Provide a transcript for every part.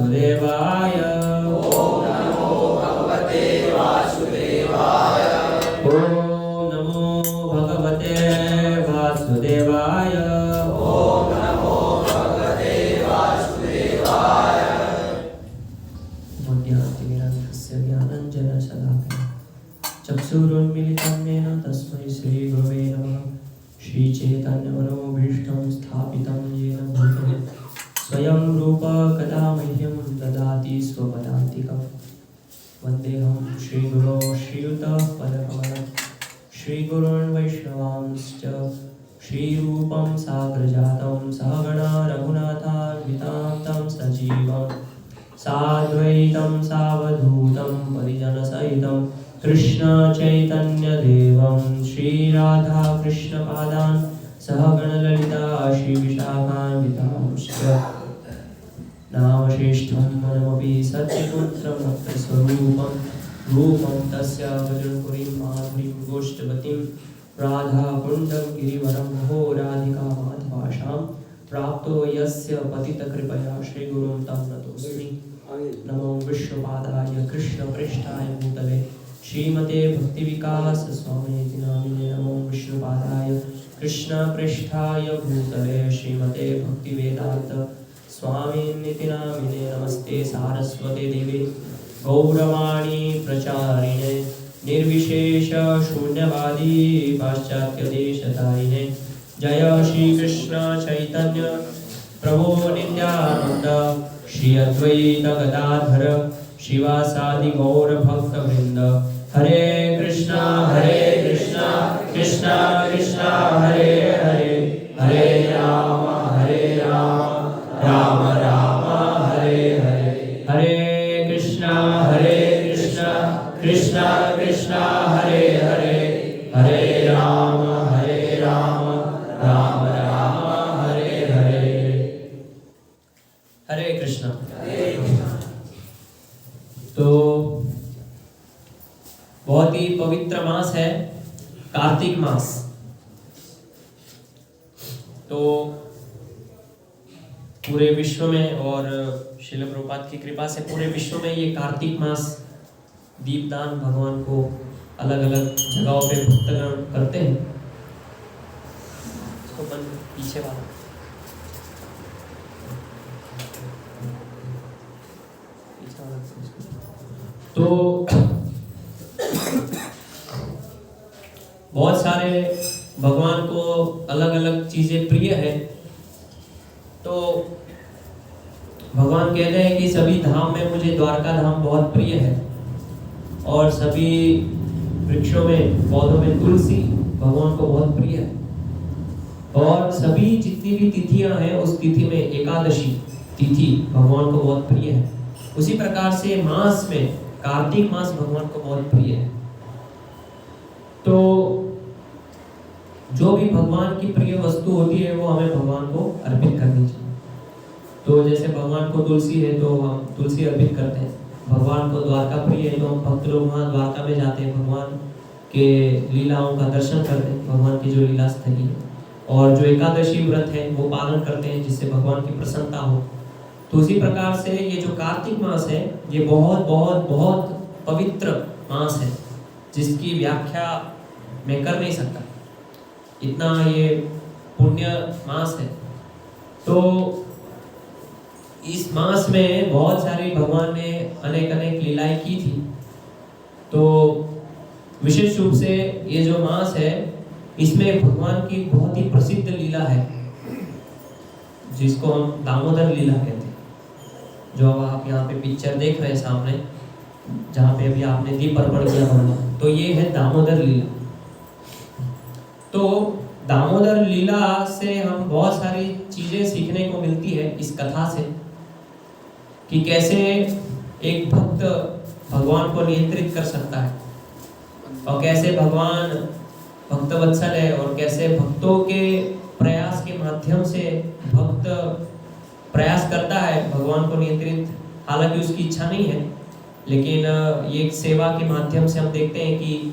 वासुदेवाय। ओम नमो भगवते वासुदेवाय। ओम नमो भगवते वासुदेवाय। ओम नमो भगवते वासुदेवाय। बुद्ध्यातिमिरन्धस्य ज्ञानञ्जनशलाकया चक्षुरुन्मीलितं येन तस्मै श्रीगुरवे नमः। श्रीचैतन्यमनोभीष्टं स्थापितं येन भूतले स्वयं रूप कदा मह्यं ददाति स्वपदान्तिकं। वन्देऽहं श्रीगुरो श्रीयुतः पदकमलं श्रीगुरून् वैष्णवांश्च श्रीरूपं साग्रजातं सहगणा रघुनाथान्वितां तं सजीवं साद्वैतं सावधूतं परिजनसहितं कृष्ण चैतन्यदेवं श्रीराधाकृष्णपादान् सहगणललिता श्रीविशाखान्वितांश्च नामश्रेष्ठं मनमपि सत्यपुत्रभक्तस्वरूपं रूपं तस्य वज्रपुरीं माधुरीं गोष्ठवतीं राधाकुण्डं गिरिवरं भो राधिका माधवाशां प्राप्तो यस्य पतितकृपया श्रीगुरुं तं नतोऽस्मि। नमो विष्णुपादाय कृष्णप्रेष्ठाय भूतले श्रीमते भक्तिविकास स्वामीति नामिने। नमो विष्णुपादाय कृष्णप्रेष्ठाय भूतले श्रीमते भक्तिवेदान्त स्वामिनिति नामिने। नमस्ते सारस्वते देवे गौरवाणी प्रचारिणे निर्विशेष शून्यवादी पाश्चात्यदेशतारिणे। जय श्री कृष्ण चैतन्य प्रभो नित्यानंद श्री अद्वैत गदाधर शिवासादि गौर भक्त वृंद। हरे कृष्णा कृष्णा कृष्णा हरे हरे हरे राम राम राम हरे हरे। हरे कृष्णा कृष्णा कृष्णा हरे हरे हरे राम राम राम हरे हरे। हरे कृष्णा। तो बहुत ही पवित्र मास है कार्तिक मास। तो पूरे विश्व में और श्रील प्रभुपाद की कृपा से पूरे विश्व में ये कार्तिक मास दीपदान भगवान को अलग अलग जगहों पे भक्तगण करते हैं। इसको बंद पीछे वाला तो बहुत सारे भगवान को अलग अलग चीजें प्रिय है। तो भगवान कहते हैं कि सभी धाम में मुझे द्वारका धाम बहुत प्रिय है और सभी वृक्षों में पौधों में तुलसी भगवान को बहुत प्रिय है और सभी जितनी भी तिथियां हैं उस तिथि में एकादशी तिथि भगवान को बहुत प्रिय है। उसी प्रकार से मास में कार्तिक मास भगवान को बहुत प्रिय है। तो जो भी भगवान की प्रिय वस्तु होती है वो हमें भगवान को अर्पित करनी चाहिए। तो जैसे भगवान को तुलसी है तो हम तुलसी अर्पित करते हैं। भगवान को द्वारका प्रिय है तो हम भक्त लोग वहाँ द्वारका में जाते हैं, भगवान के लीलाओं का दर्शन करते हैं, भगवान की जो लीला स्थली है। और जो एकादशी व्रत है वो पालन करते हैं जिससे भगवान की प्रसन्नता हो। तो उसी प्रकार से ये जो कार्तिक मास है ये बहुत बहुत बहुत पवित्र मास है जिसकी व्याख्या मैं कर नहीं सकता, इतना ये पुण्य मास है। तो इस मास में बहुत सारी भगवान ने अनेक अनेक लीलाएं की थी। तो विशेष रूप से ये जो मास है इसमें भगवान की बहुत ही प्रसिद्ध लीला है जिसको हम दामोदर लीला कहते हैं। जो आप यहाँ पे पिक्चर देख रहे हैं सामने जहाँ पे अभी आपने दीप अर्पण किया भगवान, तो ये है दामोदर लीला। तो दामोदर लीला से हम बहुत सारी चीजें सीखने को मिलती है इस कथा से कि कैसे एक भक्त भगवान को नियंत्रित कर सकता है और कैसे भगवान भक्त वत्सल है और कैसे भक्तों के प्रयास के माध्यम से भक्त प्रयास करता है भगवान को नियंत्रित, हालांकि उसकी इच्छा नहीं है, लेकिन ये एक सेवा के माध्यम से हम देखते हैं कि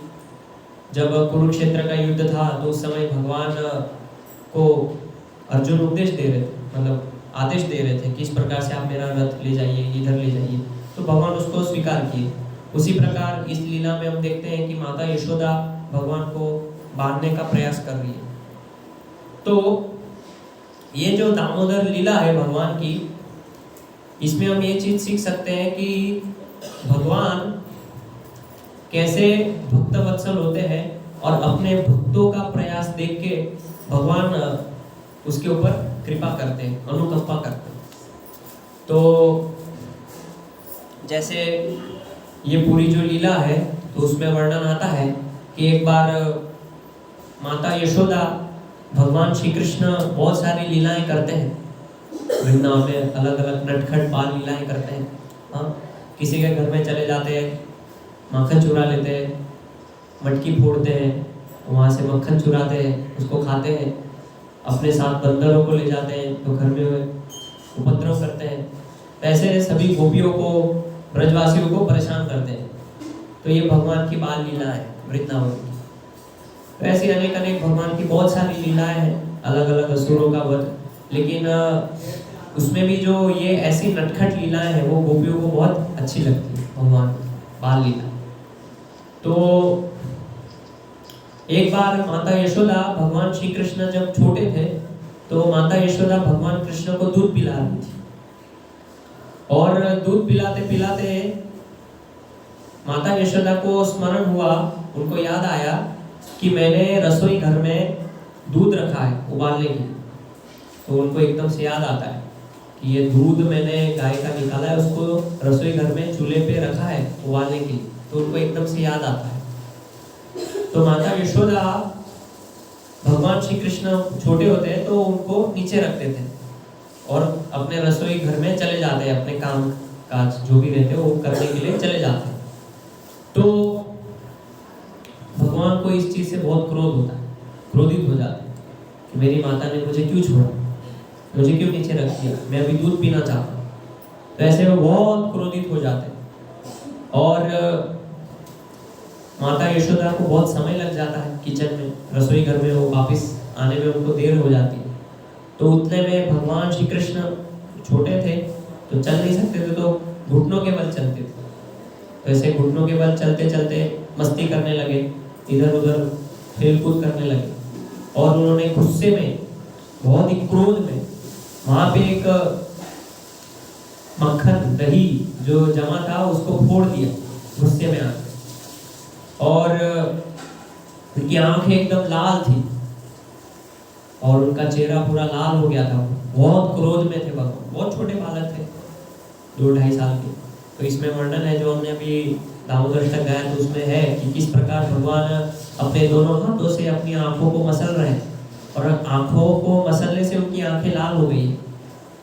जब कुरुक्षेत्र का युद्ध था तो उस समय भगवान को अर्जुन उपदेश दे रहे थे, मतलब आदेश दे रहे थे कि इस प्रकार से आप मेरा रथ ले जाइए, इधर ले जाइए, तो भगवान उसको स्वीकार किए। उसी प्रकार इस लीला में हम देखते हैं कि माता यशोदा भगवान को बांधने का प्रयास कर रही है। तो ये जो दामोदर लीला है भगवान की, इसमें हम ये चीज सीख सकते हैं कि भगवान कैसे भक्त वत्सल होते हैं और अपने भक्तों का प्रयास देख के भगवान उसके ऊपर कृपा करते हैं, अनुकंपा करते हैं। तो जैसे ये पूरी जो लीला है तो उसमें वर्णन आता है कि एक बार माता यशोदा भगवान श्री कृष्ण बहुत सारी लीलाएं करते हैं, वृंदावन में अलग अलग नटखट बाल लीलाएं करते हैं। हाँ, किसी के घर में चले जाते हैं, मक्खन चुरा लेते हैं, मटकी फोड़ते हैं, वहाँ से मक्खन चुराते हैं, उसको खाते हैं, अपने साथ बंदरों को ले जाते हैं तो घर में उपद्रव करते हैं। ऐसे सभी गोपियों को, ब्रजवासियों को परेशान करते हैं। तो ये भगवान की बाल लीला है वृंदावन की। तो ऐसी अनेक अनेक भगवान की बहुत सारी लीलाएं हैं, अलग अलग असुरों का वध, लेकिन उसमें भी जो ये ऐसी नटखट लीलाएं हैं वो गोपियों को बहुत अच्छी लगती है, भगवान बाल लीला। तो एक बार माता यशोदा भगवान श्री कृष्ण जब छोटे थे तो माता यशोदा भगवान कृष्ण को दूध पिला रही थी, और दूध पिलाते पिलाते माता यशोदा को स्मरण हुआ, उनको याद आया कि मैंने रसोई घर में दूध रखा है उबालने के लिए। तो उनको एकदम से याद आता है कि ये दूध मैंने गाय का निकाला है, उसको रसोई घर में चूल्हे पे रखा है उबालने के लिए। तो उनको एकदम से याद आता है। तो माता यशोदा भगवान श्री कृष्ण छोटे होते हैं तो उनको नीचे रखते थे और अपने रसोई घर में चले जाते हैं, अपने काम काज जो भी रहते हैं वो करने के लिए चले जाते हैं। तो भगवान को इस चीज से बहुत क्रोध होता है, क्रोधित हो जाते हैं कि मेरी माता ने मुझे क्यों छोड़ा, मुझे क्यों नीचे रख दिया, मैं अभी दूध पीना चाहता हूँ। तो ऐसे वो बहुत क्रोधित हो जाते हैं और माता यशोदा को बहुत समय लग जाता है किचन में, रसोई घर में वो वापस आने में उनको देर हो जाती है। तो उतने में भगवान श्री कृष्ण छोटे थे तो चल नहीं सकते थे, तो घुटनों के बल चलते थे। तो ऐसे घुटनों के बल चलते चलते मस्ती करने लगे, इधर उधर खेल कूद करने लगे, और उन्होंने गुस्से में, बहुत ही क्रोध में, वहां पे एक मक्खन दही जो जमा था उसको फोड़ दिया गुस्से में आके, और उनकी आंखें एकदम लाल थी और उनका चेहरा पूरा लाल हो गया था। बहुत क्रोध में थे भगवान, बहुत छोटे बालक थे, 2-2.5 साल के। तो इसमें वर्णन है जो हमने अभी दामोदर अष्टक गाया तो उसमें है कि किस प्रकार भगवान अपने दोनों हाथों से अपनी आंखों को मसल रहे हैं और आंखों को मसलने से उनकी आंखें लाल हो गई।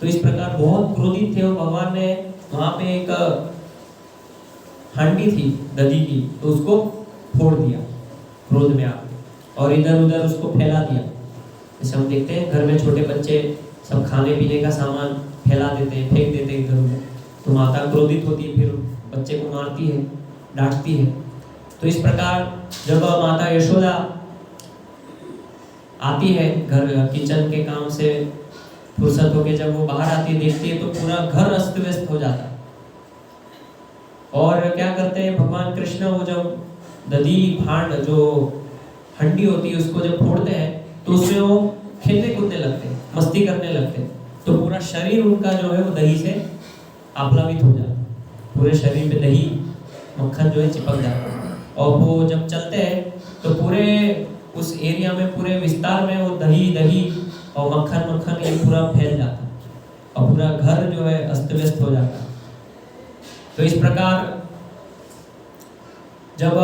तो इस प्रकार बहुत क्रोधित थे और भगवान ने वहां पे एक हांडी थी दधी की, तो उसको फोड़ दिया क्रोध में आके और इधर उधर उसको फैला दिया। जैसे हम देखते हैं घर में छोटे बच्चे सब खाने पीने का सामान फैला देते हैं, फेंक देते हैं इधर उधर, तो माता क्रोधित होती है, फिर बच्चे को मारती है, डांटती है। तो इस प्रकार जब माता यशोदा आती है घर किचन के काम से फुर्सत होके, जब वो बाहर आती है देखती है तो पूरा घर अस्त व्यस्त हो जाता है। और क्या करते हैं भगवान कृष्ण, वो जब दधी भांड जो हंडी होती है उसको जब फोड़ते हैं तो उसमें वो खेलने कूदने लगते हैं, मस्ती करने लगते हैं। तो पूरा शरीर उनका जो है वो दही से आप्लावित हो जाता है, पूरे शरीर पे दही मक्खन जो है चिपक जाता है। और वो जब चलते हैं तो पूरे उस एरिया में, पूरे विस्तार में वो दही दही और मक्खन मक्खन ये पूरा फैल जाता है और पूरा घर जो है अस्त व्यस्त हो जाता है। तो इस प्रकार जब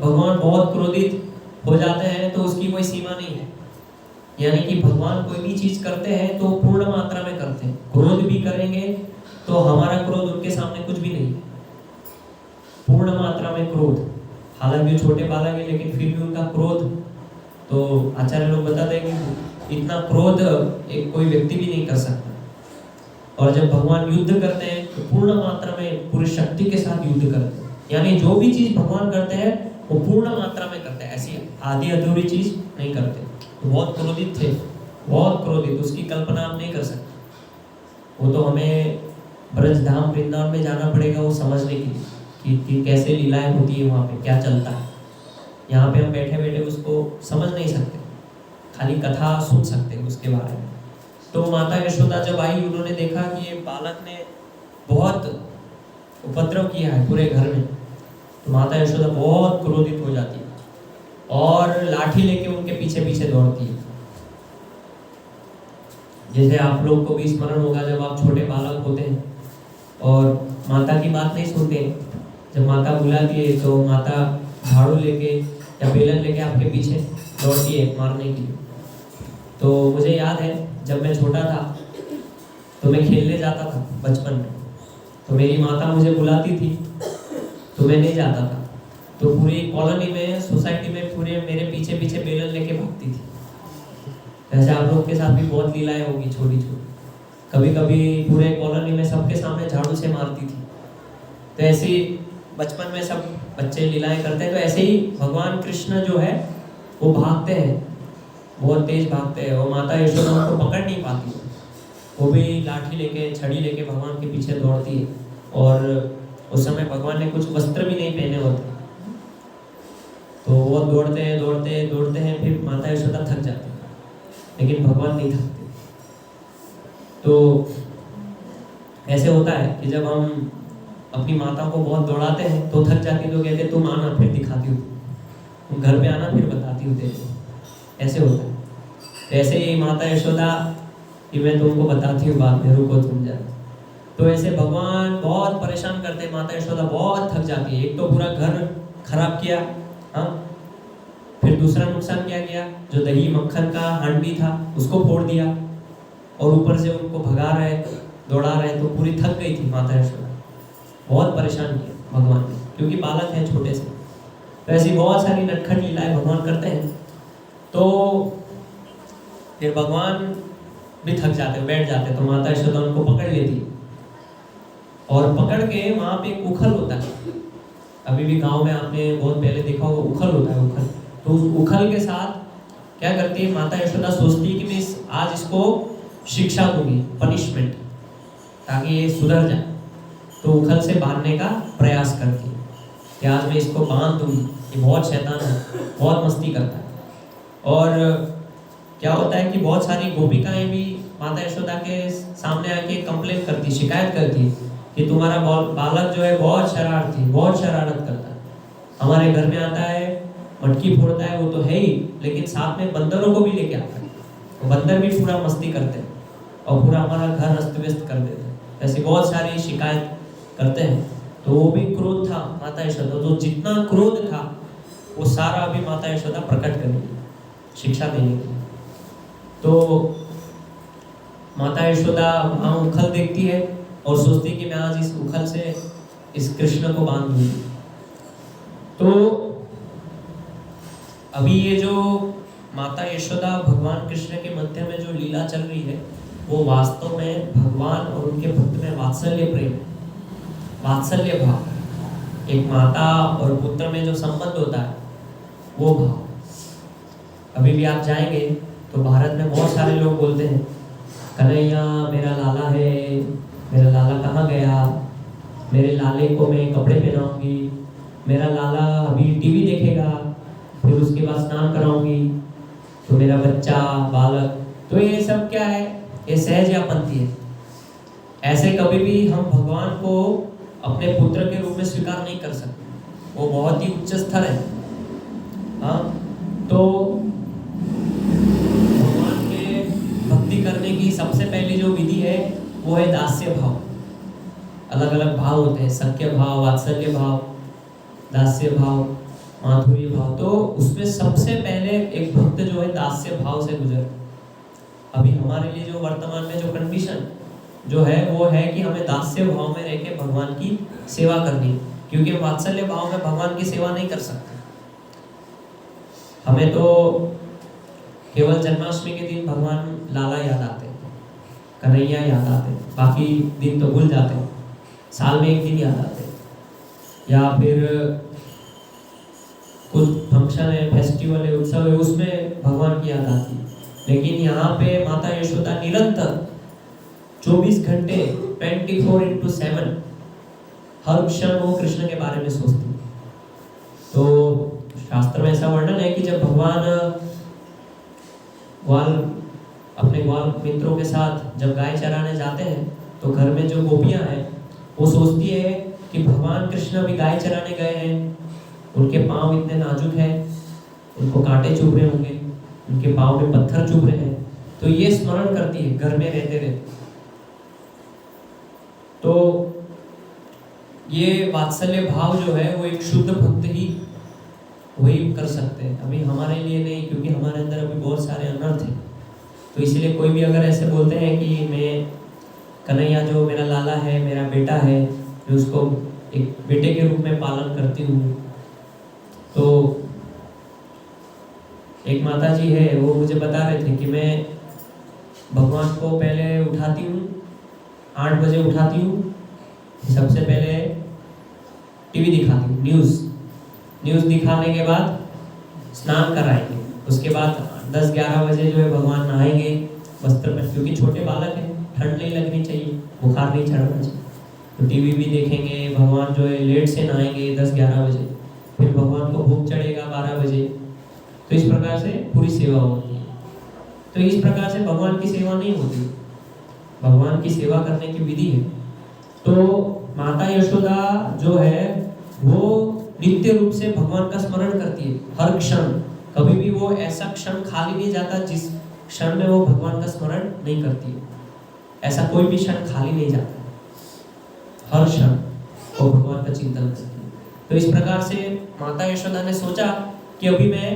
भगवान बहुत क्रोधित हो जाते हैं तो उसकी कोई सीमा नहीं है, यानी कि भगवान कोई भी चीज करते हैं तो पूर्ण मात्रा में करते हैं। क्रोध भी करेंगे तो हमारा क्रोध उनके सामने कुछ भी नहीं, पूर्ण मात्रा में क्रोध। हालांकि छोटे बालक है लेकिन फिर भी उनका क्रोध, तो आचार्य लोग बताते हैं कि इतना क्रोध एक कोई व्यक्ति भी नहीं कर सकता। और जब भगवान युद्ध करते हैं तो पूर्ण मात्रा में पूरी शक्ति के साथ युद्ध करते हैं, यानी जो भी चीज भगवान करते हैं वो पूर्ण मात्रा में करते हैं, ऐसी आधी अधूरी चीज नहीं करते। तो बहुत क्रोधित थे, बहुत क्रोधित, उसकी कल्पना आप नहीं कर सकते। वो तो हमें ब्रजधाम वृंदावन में जाना पड़ेगा वो समझने के लिए कि कैसे लीलाएं होती है वहाँ पे, क्या चलता है। यहाँ पे हम बैठे बैठे उसको समझ नहीं सकते, खाली कथा सुन सकते हैं उसके बारे में। तो माता यशोदा जब आई, उन्होंने देखा कि ये बालक ने बहुत उपद्रव किया है पूरे घर में, तो माता यशोदा बहुत क्रोधित हो जाती है और लाठी लेके उनके पीछे पीछे दौड़ती है। जैसे आप लोग को भी स्मरण होगा, जब आप छोटे बालक होते हैं और माता की बात नहीं सुनते, जब माता बुलाती है तो माता झाड़ू लेके या बेलन लेके आपके पीछे दौड़ती है मारने के लिए। तो मुझे याद है जब मैं छोटा था तो मैं खेलने जाता था बचपन में, तो मेरी माता मुझे बुलाती थी तो मैं नहीं जाता था, तो पूरी कॉलोनी में, सोसाइटी में पूरे मेरे पीछे पीछे बेलन लेके भागती थी। वैसे आप लोग के साथ भी बहुत लीलाएं होगी छोटी छोटी, कभी कभी पूरे कॉलोनी में सबके सामने झाड़ू से मारती थी। तो ऐसे ही बचपन में सब बच्चे लीलाएं करते हैं, तो ऐसे ही भगवान कृष्ण जो है वो भागते हैं, बहुत तेज भागते हैं, और माता यशोदा उनको पकड़ नहीं पाती, वो भी लाठी लेके, छड़ी लेके भगवान के पीछे दौड़ती है। और उस समय भगवान ने कुछ वस्त्र भी नहीं पहने होते, तो वो दौड़ते हैं दौड़ते दौड़ते हैं, फिर माता यशोदा थक जाती है, लेकिन भगवान नहीं थकते। तो ऐसे होता है कि जब हम अपनी माता को बहुत दौड़ाते हैं तो थक जाती है, तो कहते हैं तुम आना फिर दिखाती हूँ, तुम घर पे आना फिर बताती हूँ तेरे। ऐसे होता है। तो ऐसे ही माता यशोदा कि मैं तुमको बताती हूँ बात में, रुको तुम जा। तो ऐसे भगवान बहुत परेशान करते हैं, माता यशोदा बहुत थक जाती है। एक तो पूरा घर खराब किया, हाँ, फिर दूसरा नुकसान क्या किया, जो दही मक्खन का हांडी था उसको फोड़ दिया, और ऊपर से उनको भगा रहे, दौड़ा रहे, तो पूरी थक गई थी माता यशोदा। बहुत परेशान किया भगवान ने, क्योंकि बालक है छोटे से। तो ऐसी बहुत सारी नटखट लीलाएं भगवान करते हैं। तो फिर भगवान भी थक जाते, बैठ जाते, तो माता यशोदा उनको पकड़ लेती, और पकड़ के वहाँ पे एक उखल होता है, अभी भी गांव में आपने बहुत पहले देखा होगा, उखल होता है, उखल। तो उस उखल के साथ क्या करती है माता यशोदा, सोचती है कि मैं आज इसको शिक्षा दूंगी, पनिशमेंट, ताकि ये सुधर जाए। तो उखल से बांधने का प्रयास करती है कि आज मैं इसको बांध दूंगी, ये बहुत शैतान है, बहुत मस्ती करता है। और क्या होता है कि बहुत सारी गोपिकाएं भी माता यशोदा के सामने आके कंप्लेन करती, शिकायत करती कि तुम्हारा बालक जो है बहुत शरारती, बहुत शरारत करता है, हमारे घर में आता है, मटकी फोड़ता है, वो तो है ही, लेकिन साथ में बंदरों को भी लेके आता है, तो बंदर भी पूरा मस्ती करते हैं और पूरा हमारा घर अस्त व्यस्त कर देते हैं। ऐसी बहुत सारी शिकायत करते हैं। तो वो भी क्रोध था माता यशोदा, तो जितना क्रोध था वो सारा अभी माता यशोदा प्रकट करेगी शिक्षा देने के लिए। तो माता यशोदा वहाँ उखल देखती है और सोचती कि मैं आज इस उखल से इस कृष्ण को बांध दूंगी। तो अभी ये जो माता यशोदा भगवान कृष्ण के मध्य में जो लीला चल रही है, वो वास्तव में भगवान और उनके भक्त में वात्सल्य प्रेम, वात्सल्य भाव, एक माता और पुत्र में जो संबंध होता है वो भाव। अभी भी आप जाएंगे तो भारत में बहुत सारे लोग बोलते हैं, कन्हैया मेरा लाला है, मेरा लाला कहाँ गया, मेरे लाले को मैं कपड़े पहनाऊंगी, मेरा लाला अभी टीवी देखेगा, फिर उसके बाद स्नान कराऊंगी, तो मेरा बच्चा बालक। तो ये सब क्या है, ये सहज यापंथी है। ऐसे कभी भी हम भगवान को अपने पुत्र के रूप में स्वीकार नहीं कर सकते, वो बहुत ही उच्च स्तर है। हाँ, तो भगवान के भक्ति करने की सबसे पहली जो विधि है वो है दास्य भाव। अलग अलग भाव होते हैं, सख्य भाव, वात्सल्य भाव, दास्य भाव, माधुर्य भाव। तो उसमें सबसे पहले एक भक्त जो है दास्य भाव से गुजर। अभी हमारे लिए जो वर्तमान में जो कंडीशन जो है वो है कि हमें दास्य भाव में रह के भगवान की सेवा करनी, क्योंकि वात्सल्य भाव में भगवान की सेवा नहीं कर सकते। हमें तो केवल जन्माष्टमी के दिन भगवान लाला याद आते हैं, कन्हैया याद आते हैं, बाकी दिन तो भूल जाते हैं, साल में एक दिन याद आते हैं, या फिर कुछ फंक्शन है, फेस्टिवल है, उत्सव है, उसमें भगवान की याद आती है। लेकिन यहाँ पे माता यशोदा निरंतर 24 घंटे 24/7 हर क्षण वो कृष्ण के बारे में सोचती। तो शास्त्र में ऐसा वर्णन है कि जब भगवान अपने ग्वाल मित्रों के साथ जब गाय चराने जाते हैं तो घर में जो गोपियां हैं वो सोचती है कि भगवान कृष्ण भी गाय चराने गए हैं, उनके पांव इतने नाजुक हैं, उनको कांटे चुभ रहे होंगे, उनके पांव में पत्थर चुभ रहे हैं, तो ये स्मरण करती है घर में रहते रहते। तो ये वात्सल्य भाव जो है वो एक शुद्ध भक्त ही वही कर सकते हैं, अभी हमारे लिए नहीं, क्योंकि हमारे अंदर अभी बहुत सारे अनर्थ हैं। तो इसलिए कोई भी अगर ऐसे बोलते हैं कि मैं कन्हैया जो मेरा लाला है, मेरा बेटा है, मैं उसको एक बेटे के रूप में पालन करती हूँ। तो एक माता जी है, वो मुझे बता रहे थे कि मैं भगवान को पहले उठाती हूँ, 8 बजे उठाती हूँ, सबसे पहले टीवी दिखाती हूँ, न्यूज़ दिखाने के बाद स्नान कराएंगे, उसके बाद 10-11 बजे जो है भगवान नहाएंगे वस्त्र में, क्योंकि छोटे बालक हैं, ठंड नहीं लगनी चाहिए, बुखार नहीं चढ़ना चाहिए। तो टीवी भी देखेंगे, भगवान जो है लेट से नहाएंगे 10-11 बजे, फिर भगवान को भूख चढ़ेगा 12 बजे। तो इस प्रकार से पूरी सेवा होती है। तो इस प्रकार से भगवान की सेवा नहीं होती, भगवान की सेवा करने की विधि है। तो माता यशोदा जो है वो नित्य रूप से भगवान का स्मरण करती है हर क्षण, कभी भी वो ऐसा क्षण खाली नहीं जाता जिस क्षण में वो भगवान का स्मरण नहीं करती है। ऐसा कोई भी क्षण खाली नहीं जाता, हर क्षण वो भगवान का चिंतन करती है। तो इस प्रकार से माता यशोदा ने सोचा कि अभी मैं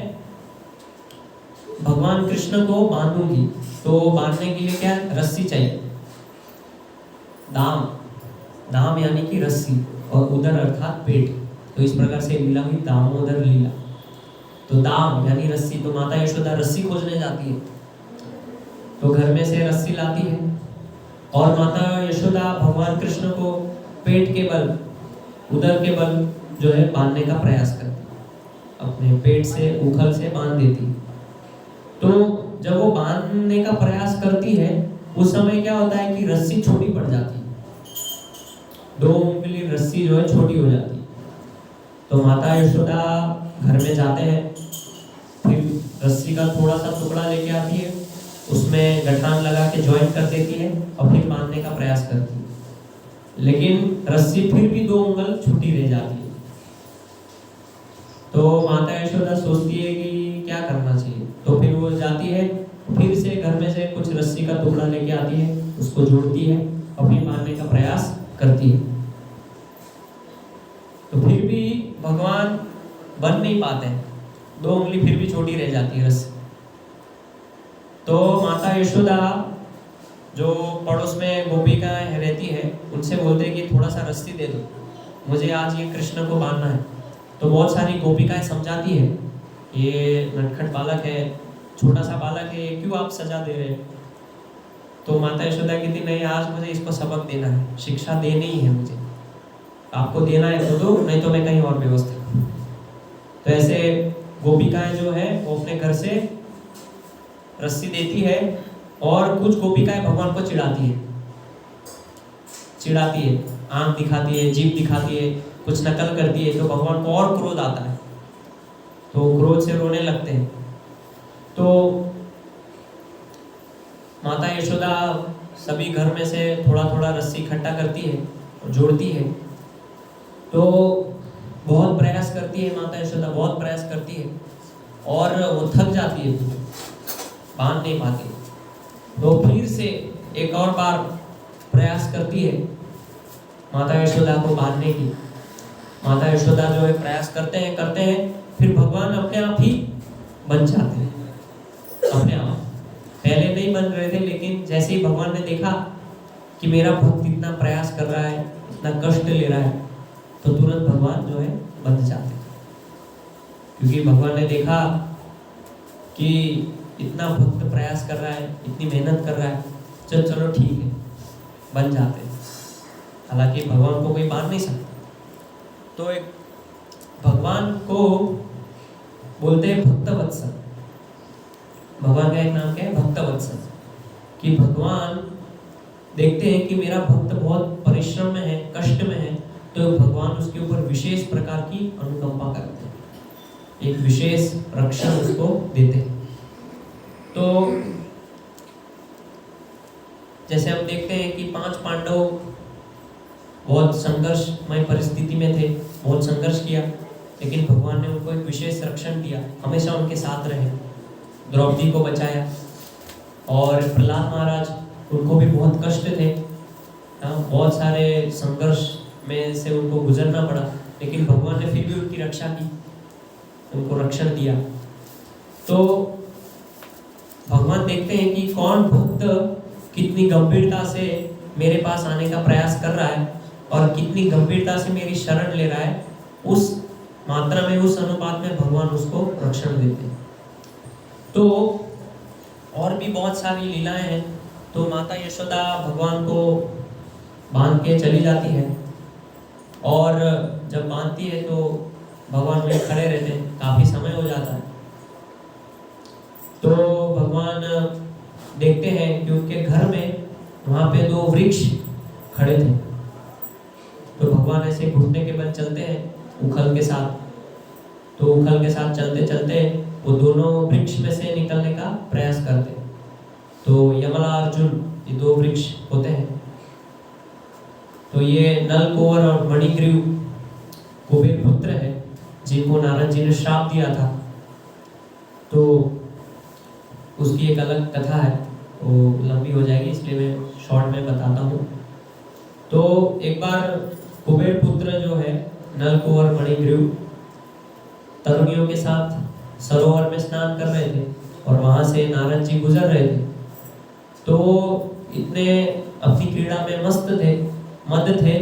भगवान कृष्ण को बांधूंगी, तो बांधने के लिए क्या रस्सी चाहिए, दाम यानी कि रस्सी, और उदर अर्थात पेट। तो इस प्रकार से लीला हुई दामोदर लीला। तो दाम यानी रस्सी, तो माता यशोदा रस्सी खोजने जाती है, तो घर में से रस्सी लाती है और माता यशोदा भगवान कृष्ण को पेट के बल, उदर के बल जो है बांधने का प्रयास करती है, अपने पेट से उखल से बांध देती है। तो जब वो बांधने का प्रयास करती है उस समय क्या होता है कि रस्सी छोटी पड़ जाती है, 2 उंगली रस्सी जो है छोटी हो जाती है। तो माता यशोदा घर में जाते हैं, फिर रस्सी का थोड़ा सा टुकड़ा लेके आती है, उसमें गठान लगा के ज्वाइन कर देती है और फिर बांधने का प्रयास करती है, लेकिन रस्सी फिर भी 2 उंगल छूटी रह जाती है। तो माता यशोदा सोचती है कि क्या करना चाहिए, तो फिर वो जाती है, फिर से घर में से कुछ रस्सी का टुकड़ा लेके आती है, उसको जोड़ती है और फिर बांधने का प्रयास करती है। तो फिर भी भगवान बन नहीं पाते, 2 उंगली फिर भी छोटी रह जाती है रस्सी। तो माता यशोदा जो पड़ोस में गोपिकाएं रहती है उनसे बोलते हैं कि थोड़ा सा रस्सी दे दो, मुझे आज ये कृष्ण को बांधना है। तो बहुत सारी गोपिकाएं समझाती है, ये नटखट बालक है, छोटा सा बालक है, क्यों आप सजा दे रहे हैं। तो माता यशोदा कहती नहीं, आज मुझे इसको सबक देना है, शिक्षा देनी ही है मुझे, आपको देना है तो दो, नहीं तो मैं कहीं और व्यवस्था करूं। तो ऐसे गोपिकाएं जो है वो अपने घर से रस्सी देती है, और कुछ गोपिकाएं भगवान को चिढ़ाती है, आंख दिखाती है, जीभ दिखाती है, कुछ नकल करती है, तो भगवान को और क्रोध आता है, तो क्रोध से रोने लगते हैं। तो माता यशोदा सभी घर में से थोड़ा थोड़ा रस्सी इकट्ठा करती है और जोड़ती है। तो बहुत प्रयास करती है माता यशोदा, बहुत प्रयास करती है और वो थक जाती है, बांध नहीं पाती। तो फिर से एक और बार प्रयास करती है माता यशोदा को बांधने की। माता यशोदा जो है प्रयास करते हैं, फिर भगवान अपने आप ही बन जाते हैं, अपने आप। पहले नहीं बन रहे थे, लेकिन जैसे ही भगवान ने देखा कि मेरा भक्त इतना प्रयास कर रहा है, इतना कष्ट ले रहा है, तो तुरंत भगवान जो है बन जाते हैं। क्योंकि भगवान ने देखा कि इतना भक्त प्रयास कर रहा है, इतनी मेहनत कर रहा है, चलो ठीक है, बन जाते हैं। हालांकि भगवान को कोई बांध नहीं सकता। तो एक भगवान को बोलते हैं भक्त वत्सल। भगवान का एक नाम क्या है? भक्त वत्सल। कि भगवान देखते हैं कि मेरा भक्त बहुत परिश्रम में है, कष्ट में है, तो भगवान उसके ऊपर विशेष प्रकार की अनुकंपा करते हैं, एक विशेष रक्षण उसको देते हैं। तो जैसे हम देखते हैं कि 5 पांडव बहुत संघर्षमय परिस्थिति में थे, बहुत संघर्ष किया, लेकिन भगवान ने उनको एक विशेष रक्षण दिया, हमेशा उनके साथ रहे, द्रौपदी को बचाया। और प्रहलाद महाराज, उनको भी बहुत कष्ट थे, बहुत सारे संघर्ष में से उनको गुजरना पड़ा, लेकिन भगवान ने फिर भी उनकी रक्षा की, उनको रक्षण दिया। तो भगवान देखते हैं कि कौन भक्त कितनी गंभीरता से मेरे पास आने का प्रयास कर रहा है और कितनी गंभीरता से मेरी शरण ले रहा है, उस मात्रा में, उस अनुपात में भगवान उसको रक्षण देते हैं। तो और भी बहुत सारी लीलाएं हैं। तो माता यशोदा भगवान को बांध के चली जाती है, और जब बांधती है तो भगवान वहीं खड़े रहते हैं, काफी समय हो जाता है। तो भगवान देखते हैं कि उनके घर में वहां पे 2 वृक्ष खड़े थे। तो भगवान ऐसे घुटने के बल चलते हैं उखल के साथ। तो उखल के साथ चलते चलते वो दोनों वृक्ष में से निकलने का प्रयास करते। तो यमला अर्जुन, ये 2 वृक्ष होते हैं। तो ये नल कुंवर और मणिग्रीव कुबेर पुत्र है, जिनको नारद जी ने श्राप दिया था। तो उसकी एक अलग कथा है, वो लंबी हो जाएगी, इसलिए मैं शॉर्ट में बताता हूँ। तो एक बार कुबेर पुत्र जो है नल कुंवर मणिग्रीव तरुणियों के साथ सरोवर में स्नान कर रहे थे, और वहां से नारद जी गुजर रहे थे। तो इतने अपनी क्रीड़ा में मस्त थे, मद थे,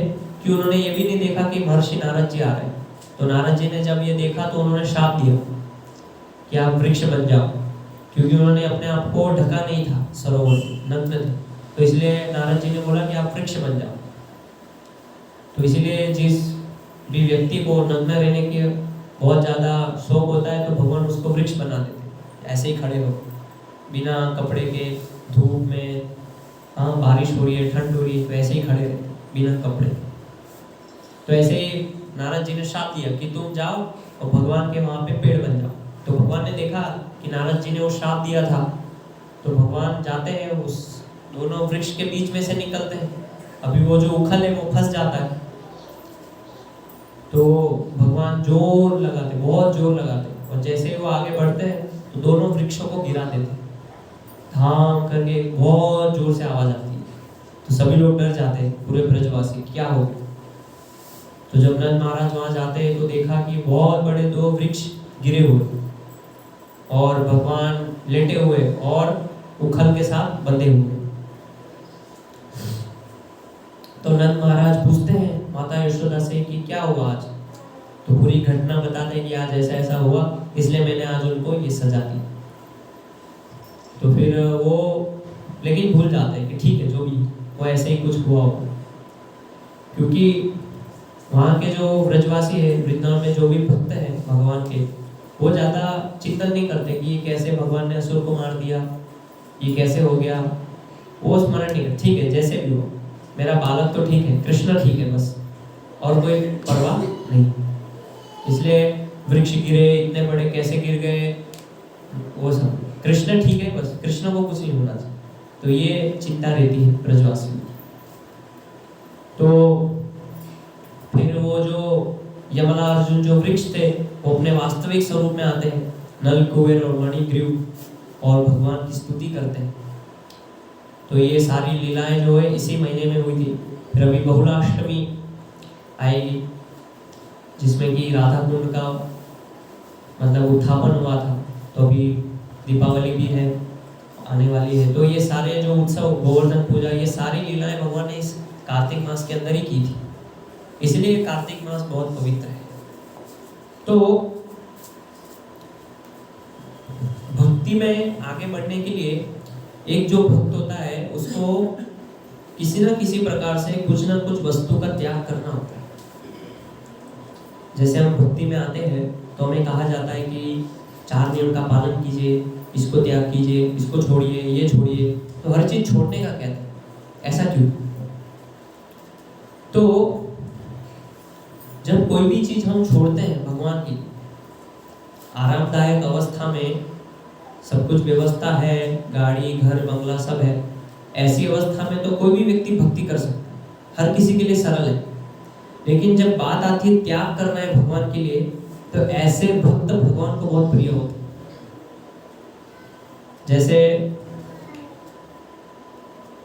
कि उन्होंने ये भी नहीं देखा कि महर्षि नारद जी आ रहे हैं। तो नारद जी ने जब ये देखा तो उन्होंने श्राप दिया कि आप वृक्ष बन जाओ, क्योंकि उन्होंने अपने आप को ढका नहीं था, सरोवर नग्न थे। तो इसलिए नारद जी ने बोला कि आप वृक्ष बन जाओ। तो इसलिए जिस भी व्यक्ति को नग्न रहने की बहुत ज़्यादा शौक होता है, तो भगवान उसको वृक्ष बना देते, ऐसे ही खड़े हो, बिना कपड़े के, धूप में, हाँ बारिश हो रही है, ठंड हो रही है, तो ऐसे ही खड़े रहते बिना कपड़े। तो ऐसे ही नारद जी ने श्राप दिया कि तुम जाओ और भगवान के वहाँ पे पेड़ बन जाओ। तो भगवान ने देखा कि नारद जी ने वो श्राप दिया था, तो भगवान जाते हैं, उस दोनों वृक्ष के बीच में से निकलते हैं। अभी वो जो उखल है वो फंस जाता है, तो भगवान जोर लगाते, बहुत जोर लगाते, और जैसे ही वो आगे बढ़ते हैं तो दोनों वृक्षों को गिरा देते, धाम करके बहुत जोर से आवाज आती है। तो सभी लोग डर जाते हैं, पूरे ब्रजवासी, क्या हो गया। तो जब नंद महाराज वहां जाते हैं तो देखा कि बहुत बड़े 2 वृक्ष गिरे हुए, और भगवान लेटे हुए और उखल के साथ बंधे हुए। तो नंद महाराज पूछते हैं माता यशोदा से कि क्या हुआ आज। तो पूरी घटना बताते हैं कि आज ऐसा ऐसा हुआ, इसलिए मैंने आज उनको ये सजा दी। तो फिर वो लेकिन भूल जाते हैं कि ठीक है, जो भी वो ऐसे ही कुछ हुआ होगा, क्योंकि वहाँ के जो ब्रजवासी है, वृंदावन में जो भी भक्त हैं भगवान के, वो ज़्यादा चिंतन नहीं करते कि ये कैसे भगवान ने असुर को मार दिया, ये कैसे हो गया, वो स्मरण नहीं करते। ठीक है, जैसे भी हो, मेरा बालक तो ठीक है, कृष्ण ठीक है, बस, और कोई परवाह नहीं। इसलिए वृक्ष गिरे, इतने बड़े कैसे गिर गए, वो सब कृष्ण ठीक है, बस कृष्ण को कुछ नहीं होना चाहिए। तो ये चिंता रहती है ब्रजवासी में। तो फिर वो जो यमला अर्जुन जो वृक्ष थे, वो अपने वास्तविक स्वरूप में आते हैं, नल कुबेर और मणिग्रीव, और भगवान की स्तुति करते हैं। तो ये सारी लीलाएं जो है इसी महीने में हुई थी। फिर अभी बहुलाष्टमी आएगी, जिसमें कि राधा कुंड का मतलब उत्थापन हुआ था। तो अभी दीपावली भी है, आने वाली है। तो ये सारे जो उत्सव, गोवर्धन पूजा, ये सारी लीलाएं भगवान ने इस कार्तिक मास के अंदर ही की थी, इसलिए कार्तिक मास बहुत पवित्र है। तो भक्ति में आगे बढ़ने के लिए एक जो भक्त होता है, उसको किसी न किसी प्रकार से कुछ न कुछ वस्तु का त्याग करना होता है। जैसे हम भक्ति में आते हैं तो हमें कहा जाता है कि 4 नियम का पालन कीजिए, इसको त्याग कीजिए, इसको छोड़िए, ये छोड़िए। तो हर चीज छोड़ने का कहते हैं, ऐसा क्यों? तो जब कोई भी चीज हम छोड़ते हैं भगवान की, आरामदायक अवस्था में सब कुछ व्यवस्था है, गाड़ी घर बंगला सब है, ऐसी अवस्था में तो कोई भी व्यक्ति भक्ति कर सकता है, हर किसी के लिए सरल है। लेकिन जब बात आती है त्याग करना है भगवान के लिए, तो ऐसे भक्त भगवान को बहुत प्रिय होते हैं। जैसे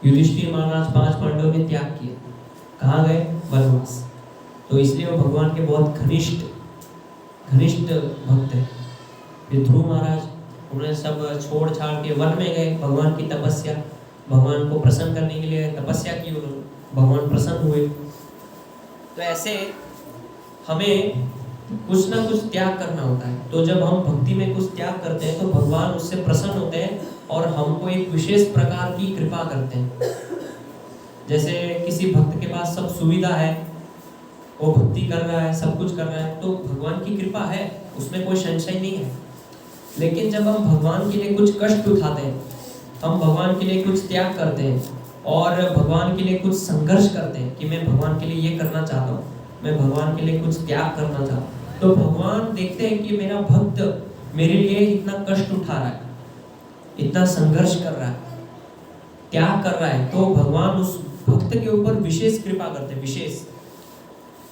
युधिष्ठिर महाराज 5 पांडवों ने त्याग किया, कहाँ गए? वनवास। तो इसलिए वो भगवान के बहुत घनिष्ठ भक्त है। फिर ध्रुव महाराज, उन्होंने सब छोड़ छाड़ के वन में गए, भगवान की तपस्या, भगवान को प्रसन्न करने के लिए तपस्या की उन्होंने, भगवान प्रसन्न हुए। तो ऐसे हमें कुछ ना कुछ त्याग करना होता है। तो जब हम भक्ति में कुछ त्याग करते हैं तो भगवान उससे प्रसन्न होते हैं और हमको एक विशेष प्रकार की कृपा करते हैं। जैसे किसी भक्त के पास सब सुविधा है, वो भक्ति कर रहा है, सब कुछ कर रहा है, तो भगवान की कृपा है, उसमें कोई संशय नहीं है। लेकिन जब हम भगवान के लिए कुछ कष्ट उठाते हैं, हम भगवान के लिए कुछ त्याग करते हैं और भगवान के लिए कुछ संघर्ष करते हैं कि मैं भगवान के लिए ये करना चाहता हूँ, मैं भगवान के लिए कुछ त्याग करना चाहता हूँ, तो भगवान देखते हैं कि मेरा भक्त मेरे लिए इतना कष्ट उठा रहा है, इतना संघर्ष कर रहा है, त्याग कर रहा है, तो भगवान उस भक्त के ऊपर विशेष कृपा करते हैं। विशेष,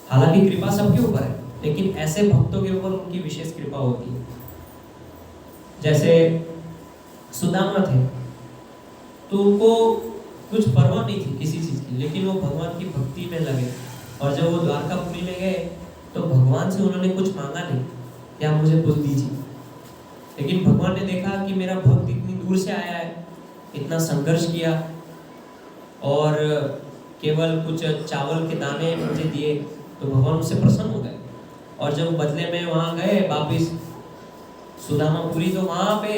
हालांकि कृपा सबके ऊपर है, लेकिन ऐसे भक्तों के ऊपर उनकी विशेष कृपा होती है। जैसे सुदामा थे, तो उनको कुछ परवाह नहीं थी किसी चीज की, लेकिन वो भगवान की भक्ति में लगे। और जब वो द्वारकापुरी में गए तो भगवान से उन्होंने कुछ मांगा नहीं, क्या मुझे कुछ दीजिए, लेकिन भगवान ने देखा कि मेरा भक्त इतनी दूर से आया है, इतना संघर्ष किया और केवल कुछ चावल के दाने मुझे दिए, तो भगवान उससे प्रसन्न हो गए। और जब बदले में वहां गए वापिस सुदामापुरी, तो वहां पे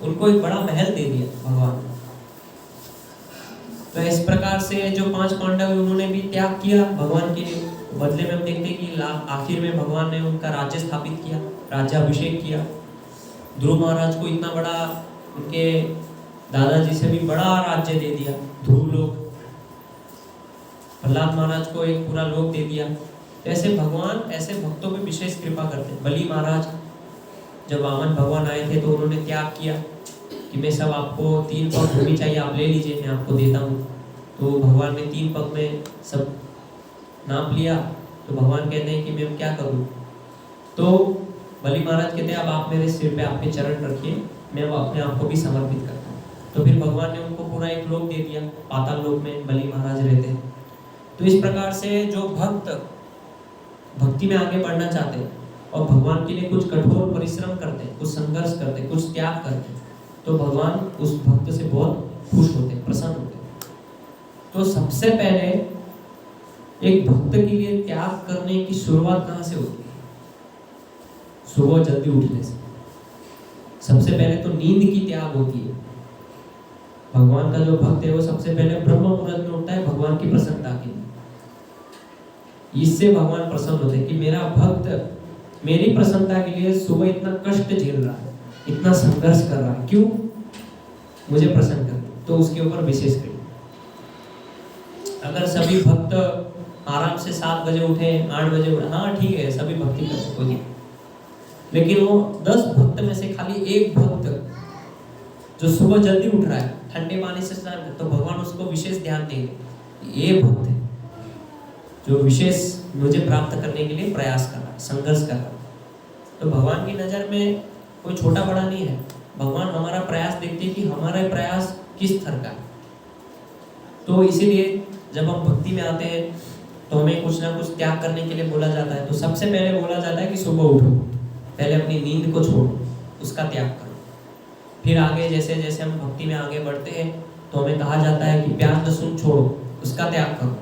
उनको एक बड़ा महल दे दिया भगवान। तो इस प्रकार से जो 5 पांडव उन्होंने भी त्याग किया भगवान के लिए, बदले में हम देखते हैं कि आखिर में भगवान ने उनका राज्य स्थापित किया, राज्याभिषेक किया। ध्रुव महाराज को इतना बड़ा, उनके दादाजी से भी बड़ा राज्य दे दिया, ध्रुव लोक। प्रहलाद महाराज को एक पूरा लोक दे दिया। ऐसे भगवान ऐसे भक्तों पे विशेष कृपा करते हैं। बलि महाराज, जब वामन भगवान आए थे तो उन्होंने त्याग किया कि मैं सब, आपको 3 पग भूमि चाहिए, आप ले लीजिए, मैं आपको देता हूँ। तो भगवान ने 3 पग में सब नाप लिया। तो भगवान कहते हैं कि मैं क्या करूँ? तो बलि महाराज कहते हैं अब आप मेरे सिर पे आपके चरण रखिए, मैं वो अपने आप को भी समर्पित करता हूँ। तो फिर भगवान ने उनको पूरा एक लोक दे दिया, पाताल लोक में बलि महाराज रहते हैं। तो इस प्रकार से जो भक्त भक्ति में आगे बढ़ना चाहते हैं और भगवान के लिए कुछ कठोर परिश्रम करते हैं, कुछ संघर्ष करते हैं, कुछ त्याग करते हैं, तो भगवान उस भक्त से बहुत खुश होते हैं, प्रसन्न होते हैं। तो सबसे पहले एक भक्त के लिए त्याग करने की शुरुआत कहाँ से होती है? सुबह जल्दी उठने से। सबसे पहले तो नींद की त्याग होती है। भगवान का जो भक्त है वो सबसे पहले ब्रह्म मुहूर्त में उठता है भगवान की प्रसन्नता के लिए। इससे भगवान प्रसन्न होते हैं कि मेरा भक्त मेरी प्रसन्नता के लिए सुबह इतना कष्ट झेल रहा है, इतना संघर्ष कर रहा है, क्यों? मुझे प्रसन्न कर, तो उसके ऊपर विशेष करिए। अगर सभी भक्त आराम से 7 बजे उठे, 8 बजे उठे, हाँ ठीक है, सभी भक्ति करते कोई, लेकिन वो 10 भक्त में से खाली एक भक्त जो सुबह जल्दी उठ रहा है, ठंडे पानी से स्नान, तो भगवान उसको विशेष ध्यान देंगे। ये भक्त है जो विशेष मुझे प्राप्त करने के लिए प्रयास कर रहा है, संघर्ष कर रहा है। तो भगवान की नज़र में कोई छोटा बड़ा नहीं है। भगवान हमारा प्रयास देखते हैं कि हमारा प्रयास किस स्तर का है। तो इसीलिए जब हम भक्ति में आते हैं तो हमें कुछ ना कुछ त्याग करने के लिए बोला जाता है। तो सबसे पहले बोला जाता है कि सुबह उठो, पहले अपनी नींद को छोड़ो, उसका त्याग करो। फिर आगे जैसे जैसे हम भक्ति में आगे बढ़ते हैं तो हमें कहा जाता है कि प्याज लहसुन छोड़ो, उसका त्याग करो।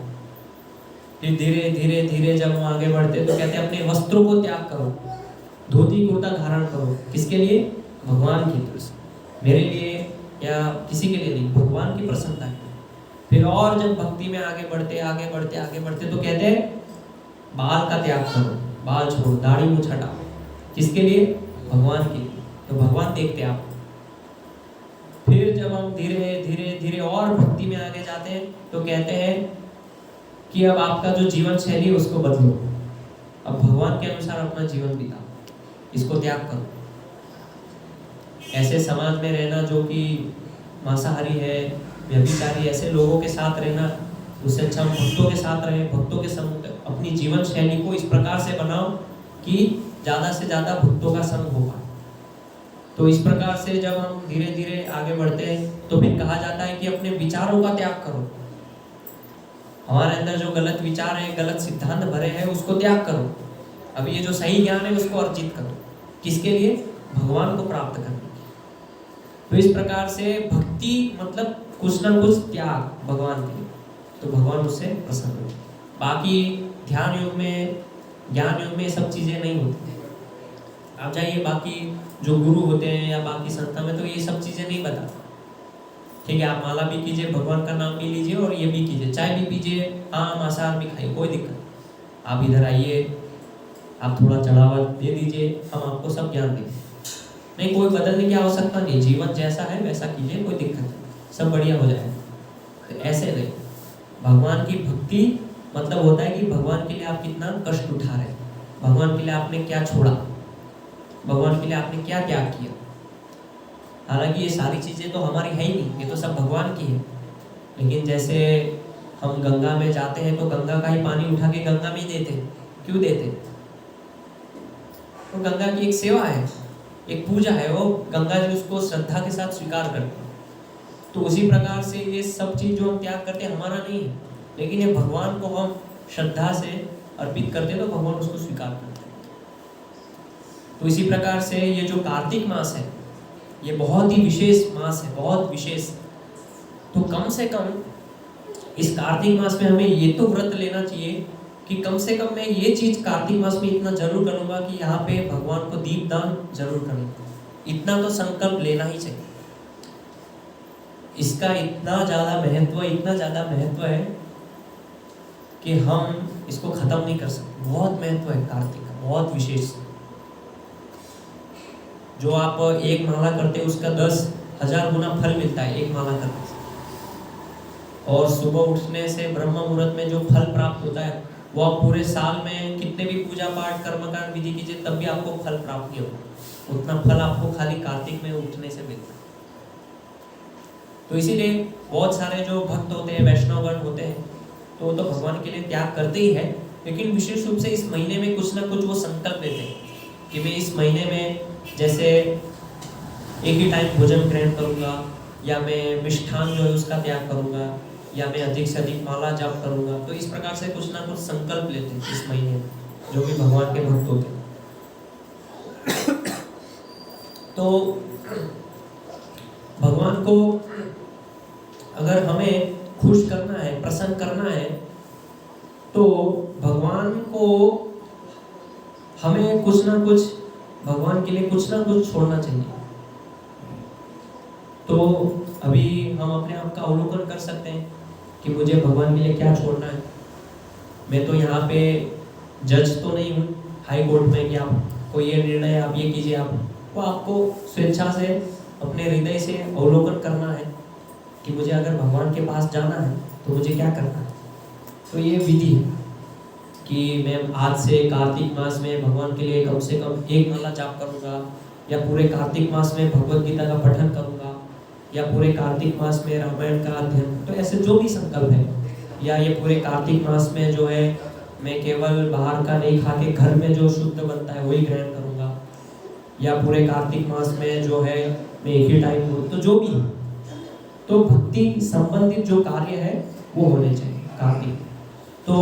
फिर धीरे धीरे धीरे जब हम आगे बढ़ते हैं तो कहते हैं अपने वस्त्रों को त्याग करो, धोती कुर्ता धारण करो। किसके लिए? भगवान की तरफ से, मेरे लिए या किसी के लिए नहीं, भगवान की प्रसन्नता है। फिर और जब भक्ति में आगे बढ़ते आगे बढ़ते आगे बढ़ते तो कहते हैं बाल का त्याग करो, बाल छोड़ो, दाढ़ी मूंछ हटाओ। किसके लिए? भगवान के लिए। तो भगवान देखते हैं आप। फिर जब हम धीरे धीरे धीरे और भक्ति में आगे जाते हैं तो कहते हैं कि अब आपका जो जीवन शैली है उसको बदलो, अब भगवान के अनुसार अपना जीवन बिताओ, इसको त्याग करो। ऐसे समाज में रहना जो कि मांसाहारी है, व्यभिचारी, ऐसे लोगों के साथ रहना, उससे अच्छा हम भक्तों के साथ रहे, भक्तों के संग अपनी जीवन शैली को इस प्रकार से बनाओ कि ज़्यादा से ज़्यादा भक्तों का संग हो पाए। तो इस प्रकार से जब हम धीरे धीरे आगे बढ़ते हैं तो फिर कहा जाता है कि अपने विचारों का त्याग करो। हमारे अंदर जो गलत विचार है, गलत सिद्धांत भरे हैं, उसको त्याग करो। अब ये जो सही ज्ञान है उसको अर्जित करो। किसके लिए? भगवान को प्राप्त करने के। तो इस प्रकार से भक्ति मतलब कुछ ना कुछ त्याग भगवान के लिए, तो भगवान उससे प्रसन्न हो। बाकी ध्यान योग में, ज्ञान योग में सब चीजें नहीं होती। आप जाइए बाकी जो गुरु होते हैं या बाकी संस्था में तो ये सब चीजें नहीं बताते। ठीक है, आप माला भी कीजिए, भगवान का नाम भी लीजिए और ये भी कीजिए, चाय भी पीजिए, हाँ मांसाहार भी खाइए, कोई दिक्कत नहीं। आप इधर आइए, आप थोड़ा चढ़ावा दे दीजिए, हम आपको सब ज्ञान देंगे। नहीं, कोई बदलने की आवश्यकता नहीं, जीवन जैसा है वैसा कीजिए, कोई दिक्कत नहीं, सब बढ़िया हो जाएगा। तो ऐसे नहीं, भगवान की भक्ति मतलब होता है कि भगवान के लिए आप कितना कष्ट उठा रहे हैं, भगवान के लिए आपने क्या छोड़ा, भगवान के लिए आपने क्या त्याग किया। हालांकि ये सारी चीज़ें तो हमारी है ही नहीं, ये तो सब भगवान की है। लेकिन जैसे हम गंगा में जाते हैं तो गंगा का ही पानी उठा के गंगा में ही देते हैं। क्यों देते? तो गंगा की एक सेवा है, एक पूजा है, वो गंगा जी उसको श्रद्धा के साथ स्वीकार करते हैं। तो उसी प्रकार से ये सब चीज़ जो हम त्याग करते हैं हमारा नहीं है, लेकिन ये भगवान को हम श्रद्धा से अर्पित करते हैं तो भगवान उसको स्वीकार करते हैं। तो इसी प्रकार से ये जो कार्तिक मास है ये बहुत ही विशेष मास है, बहुत विशेष। तो कम से कम इस कार्तिक मास में हमें ये तो व्रत लेना चाहिए कि कम से कम मैं ये चीज कार्तिक मास में इतना जरूर करूंगा कि यहाँ पे भगवान को दीपदान जरूर करूंगा। इतना तो संकल्प लेना ही चाहिए। इसका इतना ज्यादा महत्व, इतना ज्यादा महत्व है कि हम इसको खत्म नहीं कर सकते। बहुत महत्व है कार्तिक का, बहुत विशेष। जो आप एक माला करते हैं उसका 10,000 गुना फल मिलता है एक माला करने से। और सुबह उठने से ब्रह्म मुहूर्त में जो फल प्राप्त होता है वो आप पूरे साल में कितने भी पूजा पाठ कर्मकांड विधि कीजिए तब भी आपको फल प्राप्त नहीं होगा। उतना फल आपको खाली कार्तिक में उठने से मिलता है। तो इसीलिए बहुत सारे जो भक्त होते हैं, वैष्णवगण होते हैं, तो वो तो भगवान के लिए त्याग करते ही है, लेकिन विशेष रूप से इस महीने में कुछ ना कुछ वो संकल्प लेते हैं कि मैं इस महीने में जैसे एक ही टाइम भोजन ग्रहण करूंगा, या मैं मिष्ठान जो है उसका त्याग करूंगा, या मैं अधिक से अधिक माला जाप करूंगा। तो इस प्रकार से कुछ ना कुछ संकल्प लेते हैं इस महीने में जो भी भगवान के भक्त होते हैं। तो भगवान को अगर हमें खुश करना है, प्रसन्न करना है, तो भगवान को हमें कुछ ना कुछ, भगवान के लिए कुछ ना कुछ छोड़ना चाहिए। तो अभी हम अपने आप का अवलोकन कर सकते हैं कि मुझे भगवान के लिए क्या छोड़ना है। मैं तो यहाँ पे जज तो नहीं हूँ हाई कोर्ट में कि आपको ये निर्णय आप ये कीजिए। आप वो आपको स्वेच्छा से अपने हृदय से अवलोकन करना है कि मुझे अगर भगवान के पास जाना है तो मुझे क्या करना है। तो ये विधि है कि मैं आज से कार्तिक मास में भगवान के लिए कम से कम एक माला जाप करूंगा, या पूरे कार्तिक मास में भगवद गीता का पठन करूंगा, या पूरे कार्तिक मास में रामायण का अध्ययन। तो ऐसे जो भी संकल्प है, या ये पूरे कार्तिक मास में जो है मैं केवल बाहर का नहीं खा के घर में जो शुद्ध बनता है वही ग्रहण करूंगा, या पूरे कार्तिक मास में जो है मैं एक ही टाइम, तो जो भी, तो भक्ति संबंधित जो कार्य है वो होने चाहिए कार्तिक। तो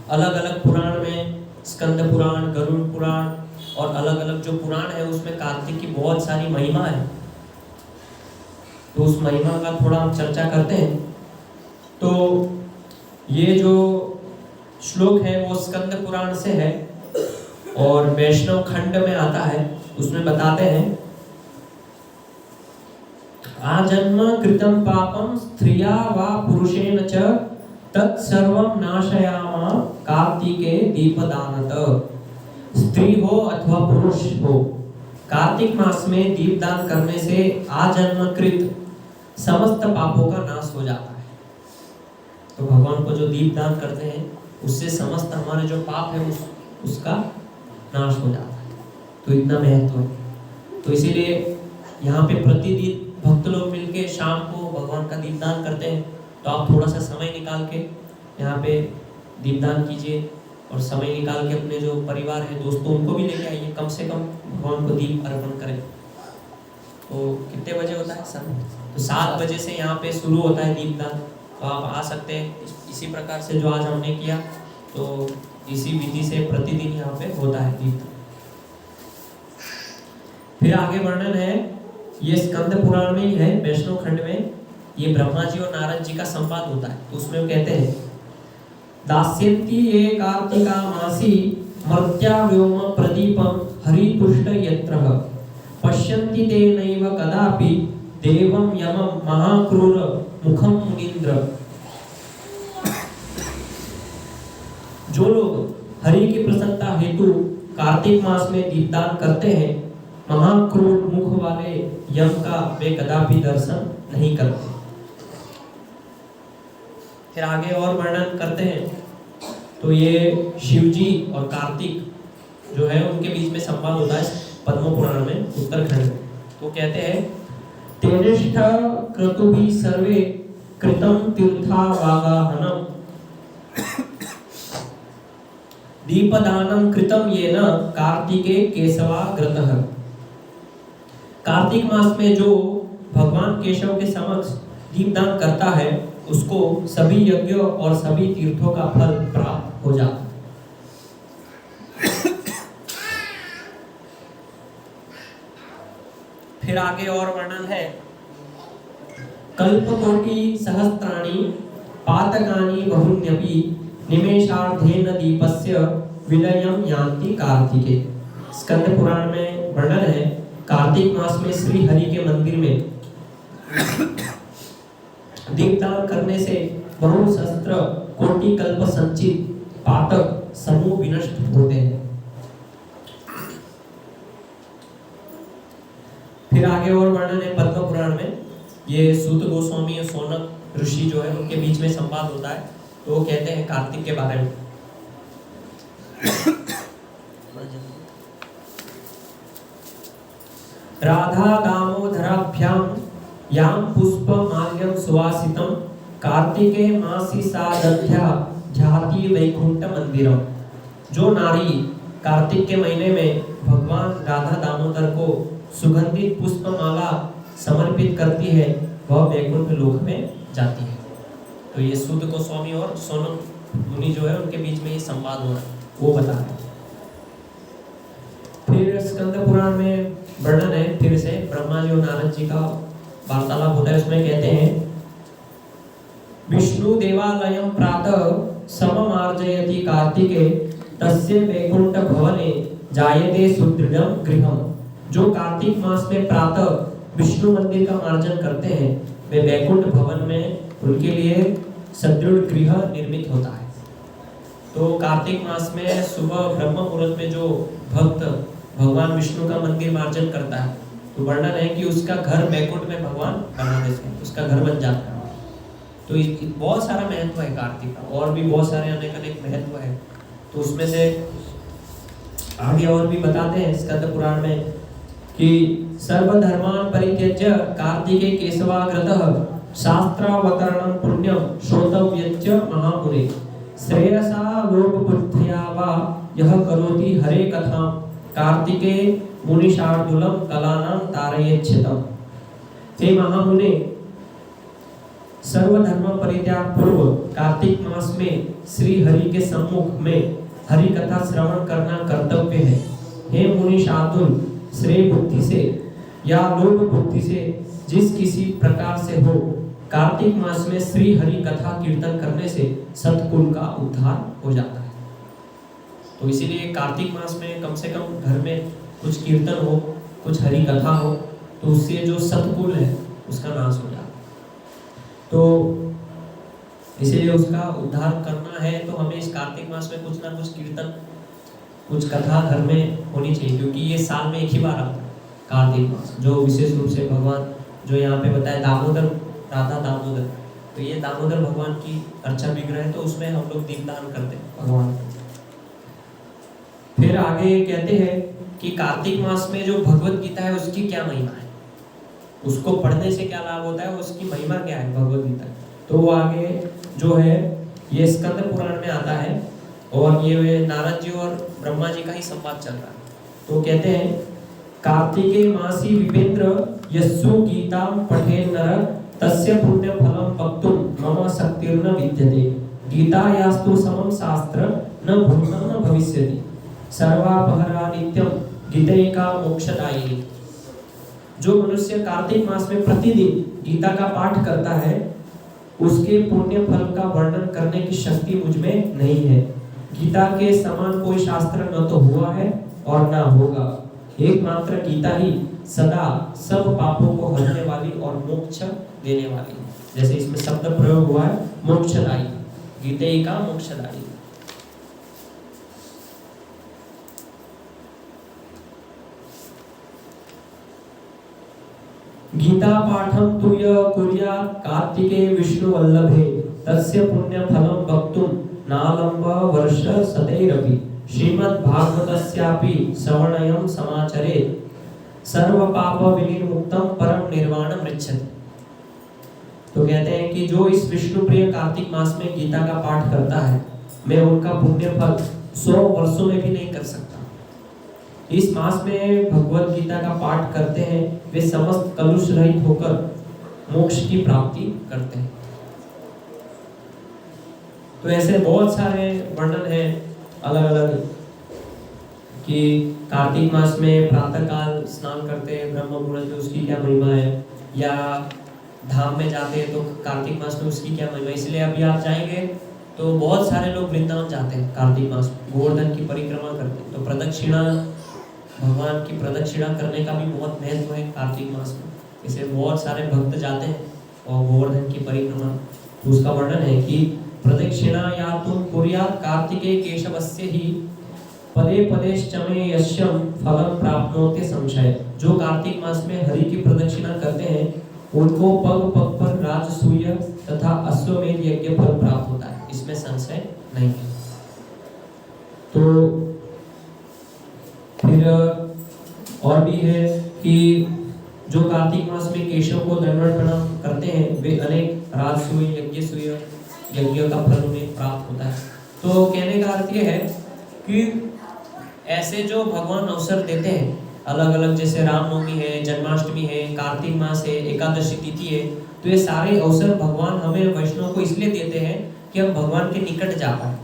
अलग अलग पुराण में, स्कंद पुराण, गरुड़ पुराण और अलग अलग जो पुराण है उसमें कार्तिक की बहुत सारी महिमा है। तो उस महिमा का थोड़ा हम चर्चा करते हैं। तो ये जो श्लोक है वो स्कंद पुराण से है और वैष्णव खंड में आता है। उसमें बताते हैं, आजन्म कृतं पापं स्त्रिया वा पुरुषेण च तत्सर्वं नाशयामा कार्तिके दीपदानत। स्त्री हो अथवा पुरुष हो, कार्तिक मास में दीपदान करने से आजन्मकृत समस्त पापों का नाश हो जाता है। तो भगवान को जो दीपदान करते हैं उससे समस्त हमारे जो पाप है उसका नाश हो जाता है। तो इतना महत्व है। तो इसीलिए यहाँ पे प्रतिदिन भक्त लोग मिलके शाम को भगवान का दीपदान करते हैं। तो आप थोड़ा सा समय निकाल के यहाँ पे दीपदान कीजिए और समय निकाल के अपने जो परिवार है, दोस्तों, उनको भी लेके आइए। कम से कम भगवान को दीप अर्पण करें। तो कितने बजे होता है सर? तो 7 बजे से यहाँ पे शुरू होता है दीपदान। तो आप आ सकते हैं इसी प्रकार से जो आज हमने किया। तो इसी विधि से प्रतिदिन यहाँ पे होता है दीपदान। फिर आगे वर्णन है, ये स्कंद पुराण में ही है, वैष्णव खंड में। ये ब्रह्मा जी और नारद जी का संवाद होता है। तो उसमें वो कहते हैं, दास्यन्ति ये कार्तिका मासी मर्त्या व्योम प्रदीपम हरितुष्ट यत्र पश्यन्ति ते नैव कदापि देवम यमम महाक्रूर मुखम मुनीन्द्र। जो लोग हरि की प्रसन्नता हेतु कार्तिक मास में दीपदान करते हैं, महाक्रूर मुख वाले यम का वे कदापि दर्शन नहीं करते। फिर आगे और वर्णन करते हैं। तो ये शिवजी और कार्तिक जो है उनके बीच में संवाद होता है पद्म पुराण में, उत्तरखंड में। तो कहते हैं, तेनिष्ठ क्रतुभिः सर्वे कृतं तीर्थावागाहनम् दीपदानं कृतं येन कार्तिके केशवाग्रतः। कार्तिक मास में जो भगवान केशव के समक्ष दीपदान करता है उसको सभी यज्ञों और सभी तीर्थों का फल प्राप्त हो जाता है। फिर आगे और वर्णन है, कल्पकोटि सहस्त्राणि पातकानि बहुन्यपि निमेषार्धेन दीपस्य विलयं यान्ति कार्तिके। स्कंद पुराण में वर्णन है, कार्तिक मास में श्री हरि के मंदिर में दीपदान करने से बहुसहस्त्र कोटि कल्प संचित पातक समूह विनष्ट होते हैं। फिर आगे और वर्णन है पद्म पुराण में। ये सूत गोस्वामी और सौनक ऋषि जो है उनके बीच में संवाद होता है। तो वो कहते हैं कार्तिक के बारे में, राधा दामोदराभ्याम याम पुष्प माल्यम सुवासितम कार्तिके मासी सा दध्या ध्याति वैकुंठ मंदिरम। जो नारी कार्तिक के महीने में भगवान राधा दामोदर को सुगंधित पुष्प माला समर्पित करती है वह वैकुंठ लोक में जाती है। तो ये सूत गोस्वामी और सौनक मुनि जो है उनके बीच में ये संवाद हो रहा है, वो बता रहे हैं। फिर स्कंद पुराण में वर्णन है, फिर से ब्रह्मा जी और नारद जी का वार्तालाप होता है। उसमें कहते हैं, विष्णु देवालयं प्रातः सममार्जयति कार्तिके तस्य वैकुंठ भवने जायते सुदृढ़ं गृहम्। जो कार्तिक मास में प्रातः विष्णु मंदिर का मार्जन करते हैं वे वैकुंठ भवन में उनके लिए सदृढ़ गृह निर्मित होता है। तो कार्तिक मास में सुबह ब्रह्म मुहूर्त में जो भक्त भगवान विष्णु का मंदिर मार्जन करता है, तो वर्णन है कि उसका घर वैकुंठ में भगवान बना देते हैं, उसका घर बन जाता है। तो बहुत सारा महत्व है कार्तिक का, और भी बहुत सारे अनेक अनेक महत्व है। तो उसमें से आगे और भी बताते हैं स्कंद पुराण में कि सर्वधर्मान् परित्यज्य कार्तिके केशवाग्रतः शास्त्रावतरणं पुण्यं श्रोतव्यच्च महामुने श्रेयसा लोकबुद्ध्या वा यः करोति हरे कथां कार्तिके मुनिशार्दूलं कलानां तारयेच्छतम्। हे महामुने, सर्वधर्म परित्याग पूर्व कार्तिक मास में श्री हरि के सम्मुख में हरि कथा श्रवण करना कर्तव्य है। हे मुनि शार्दूल, श्रेय बुद्धि से या लोभ बुद्धि से जिस किसी प्रकार से हो, कार्तिक मास में श्री हरि कथा कीर्तन करने से सत्कुल का उद्धार हो जाता है। तो इसीलिए कार्तिक मास में कम से कम घर में कुछ कीर्तन हो, कुछ हरि कथा हो, तो उससे जो सत्कुल है उसका नाश हो जाता है। तो इसीलिए उसका उद्धार करना है तो हमें इस कार्तिक मास में कुछ ना कुछ कीर्तन, कुछ कथा घर में होनी चाहिए, क्योंकि ये साल में एक ही बार आता है। कार्तिक मास जो विशेष रूप से भगवान जो यहाँ पे बताया दामोदर, राधा दामोदर, तो ये दामोदर भगवान की अर्चा विग्रह है, तो उसमें हम लोग दीपदान करते हैं भगवान को। फिर आगे कहते हैं कि कार्तिक मास में जो भगवत गीता है उसकी क्या महिमा है, उसको पढ़ने से क्या लाभ होता है, उसकी महिमा क्या है भगवत गीता। तो वो आगे जो है ये स्कंद पुराण में आता है, और ये नारद जी और ब्रह्मा जी का ही संवाद चल रहा है। तो कहते हैं कार्तिके मासी विपेंद्र यस्सु गीतां पठेन् नर तस्य पुण्य फलम वक्तुम मम शक्तिर्न विद्यते गीतायास्तु समम शास्त्र न भूतं न भविष्यति सर्वापहरा नित्यम गीतैका मोक्षदायिनी। जो मनुष्य कार्तिक मास में प्रतिदिन गीता का पाठ करता है उसके पुण्य फल का वर्णन करने की शक्ति मुझ में नहीं है। गीता के समान कोई शास्त्र न तो हुआ है और न होगा। एकमात्र गीता ही सदा सब पापों को हरने वाली और मोक्ष देने वाली, जैसे इसमें शब्द प्रयोग हुआ है मोक्षदायी, गीतैका मोक्षदायी। गीता पाठम तु य कुर्यात् कार्तिके विष्णु वल्लभे तस्य पुण्य फलम वक्तुम नालंब वर्ष सदैरपि श्रीमद् भागवतस्यापि श्रवणयं समाचरेत् सर्व पाप विनिर्मुक्तम परम निर्वाण मृच्छति। तो कहते हैं कि जो इस विष्णु प्रिय कार्तिक मास में गीता का पाठ करता है, मैं उनका पुण्य फल 100 वर्षों में भी नहीं कर सकता। इस मास में भगवत गीता का पाठ करते हैं वे समस्त कलुष रहित होकर मोक्ष की प्राप्ति करते हैं। तो ऐसे बहुत सारे वर्णन हैं अलग अलग कि कार्तिक मास में प्रातः काल स्नान करते हैं ब्रह्म मुहूर्त में, उसकी क्या महिमा है, या धाम में जाते हैं तो कार्तिक मास में उसकी क्या महिमा। इसलिए अभी आप जाएंगे तो बहुत सारे लोग वृंदावन जाते हैं कार्तिक मास में, गोवर्धन की परिक्रमा करते हैं। तो प्रदक्षिणा, भगवान की प्रदक्षिणा करने का भी बहुत महत्व है कार्तिक मास में, इसलिए बहुत सारे भक्त जाते हैं और गोवर्धन की परिक्रमा। तो उसका वर्णन है कि प्रदक्षिणा या तुम कुर्यात् कार्तिके केशवस्य ही पदे पदेश्चमे यश्यम फलम प्राप्नोति संशय। जो कार्तिक मास में हरि की प्रदक्षिणा करते हैं उनको पग पग पर राजसूय तथा अश्वमेध यज्ञ फल प्राप्त होता है, इसमें संशय नहीं है। तो फिर और भी है कि जो कार्तिक मास में केशव को दंडवत प्रणाम करते हैं वे अनेक राजसूय यज्ञसूय यज्ञों का फल उन्हें प्राप्त होता है। तो कहने का अर्थ यह है कि ऐसे जो भगवान अवसर देते हैं अलग अलग, जैसे रामनवमी है, जन्माष्टमी है, कार्तिक मास है, एकादशी तिथि है, तो ये सारे अवसर भगवान हमें वैष्णव को इसलिए देते हैं कि हम भगवान के निकट जा पाए,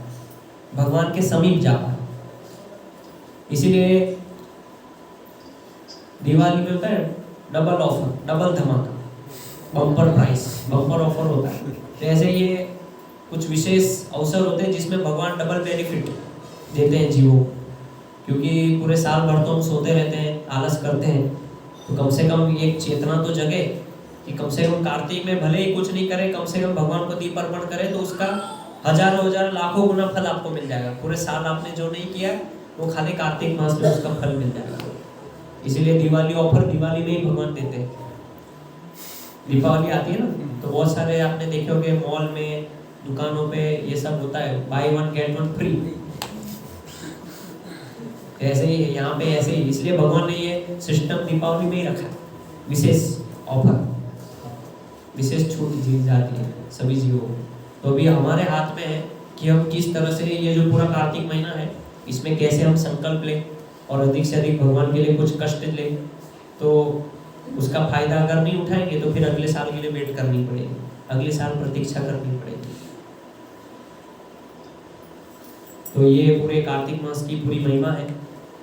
भगवान के समीप जा पाए। इसीलिए दिवाली में होता है डबल ऑफर, डबल धमाका, बम्पर प्राइस, बम्पर ऑफर होता है। तो ऐसे ये कुछ विशेष अवसर होते हैं जिसमें भगवान डबल बेनिफिट देते हैं जीवों को, क्योंकि पूरे साल भर तो हम सोते रहते हैं, आलस करते हैं, तो कम से कम एक चेतना तो जगे कि कम से कम कार्तिक में भले ही कुछ नहीं करे, कम से कम भगवान को दीप अर्पण करे तो उसका हजारों हजार लाखों गुना फल आपको मिल जाएगा। पूरे साल आपने जो नहीं किया वो खाली कार्तिक मास में उसका फल मिल जाएगा। इसीलिए दिवाली ऑफर दिवाली में ही भगवान देते हैं। दीपावली आती है ना, तो बहुत सारे आपने देखे होंगे मॉल में, दुकानों पे ये सब होता है, बाय 1 गेट 1 फ्री। ऐसे ही यहाँ पे ऐसे ही, इसलिए भगवान ने ये सिस्टम दीपावली में ही रखा है, विशेष ऑफर, विशेष छूट दी जाती है सभी जीवों को। तो अभी हमारे हाथ में है कि हम किस तरह से ये जो पूरा कार्तिक महीना है इसमें कैसे हम संकल्प लें और अधिक से अधिक भगवान के लिए कुछ कष्ट लें। तो उसका फायदा अगर नहीं उठाएंगे तो फिर अगले साल के लिए वेट करनी पड़ेगी, अगले साल प्रतीक्षा करनी पड़ेगी। तो ये पूरे कार्तिक मास की पूरी महिमा है,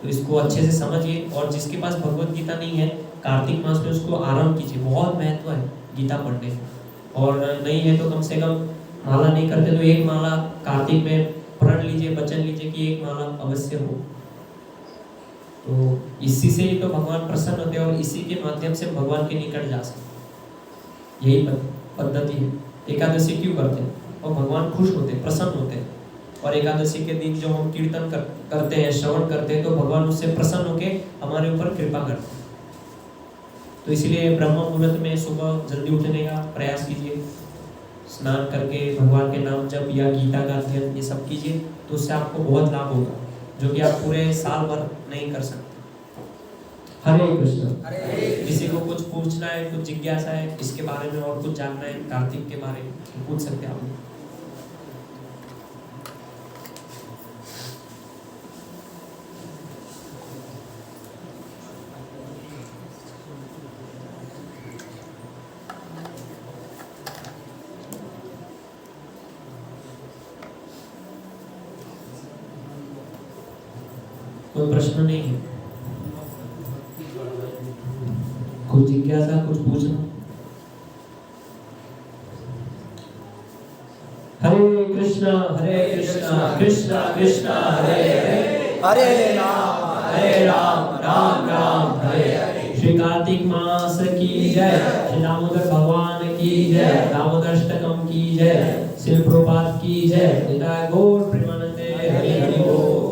तो इसको अच्छे से समझिए। और जिसके पास भगवत गीता नहीं है कार्तिक मास में उसको आरंभ कीजिए, बहुत महत्व है गीता पढ़ने में। और नहीं है तो कम से कम माला नहीं करते तो एक माला कार्तिक में प्रण लीजिए, वचन लीजिए कि एक माला अवश्य हो। तो इसी से ही तो भगवान प्रसन्न होते हैं और इसी के माध्यम से भगवान के निकट जा सकते, यही पद्धति है। एकादशी क्यों करते हैं? और भगवान खुश होते हैं, प्रसन्न होते हैं। और एकादशी के दिन जो हम कीर्तन करते हैं, श्रवण करते हैं, तो भगवान उससे प्रसन्न होकर हमारे ऊपर कृपा करते हैं। तो इसलिए ब्रह्म मुहूर्त में सुबह जल्दी उठने का प्रयास कीजिए, स्नान करके भगवान के नाम जप या गीता का अध्ययन ये सब कीजिए, तो उससे आपको बहुत लाभ होगा, जो कि आप पूरे साल भर नहीं कर सकते। हरे कृष्ण। किसी को कुछ पूछना है, कुछ जिज्ञासा है इसके बारे में और कुछ जानना है कार्तिक के बारे में, तो पूछ सकते हैं आप। कोई प्रश्न नहीं है, कुछ जिज्ञासा, कुछ पूछना? हरे कृष्णा कृष्णा कृष्णा हरे हरे, हरे राम राम राम हरे हरे। श्री कार्तिक मास की जय, श्री दामोदर भगवान की जय, दामोदराष्टकम की जय, श्री प्रभुपाद की जय, निताय गौर प्रेमानंदे, हरि हरि बोल।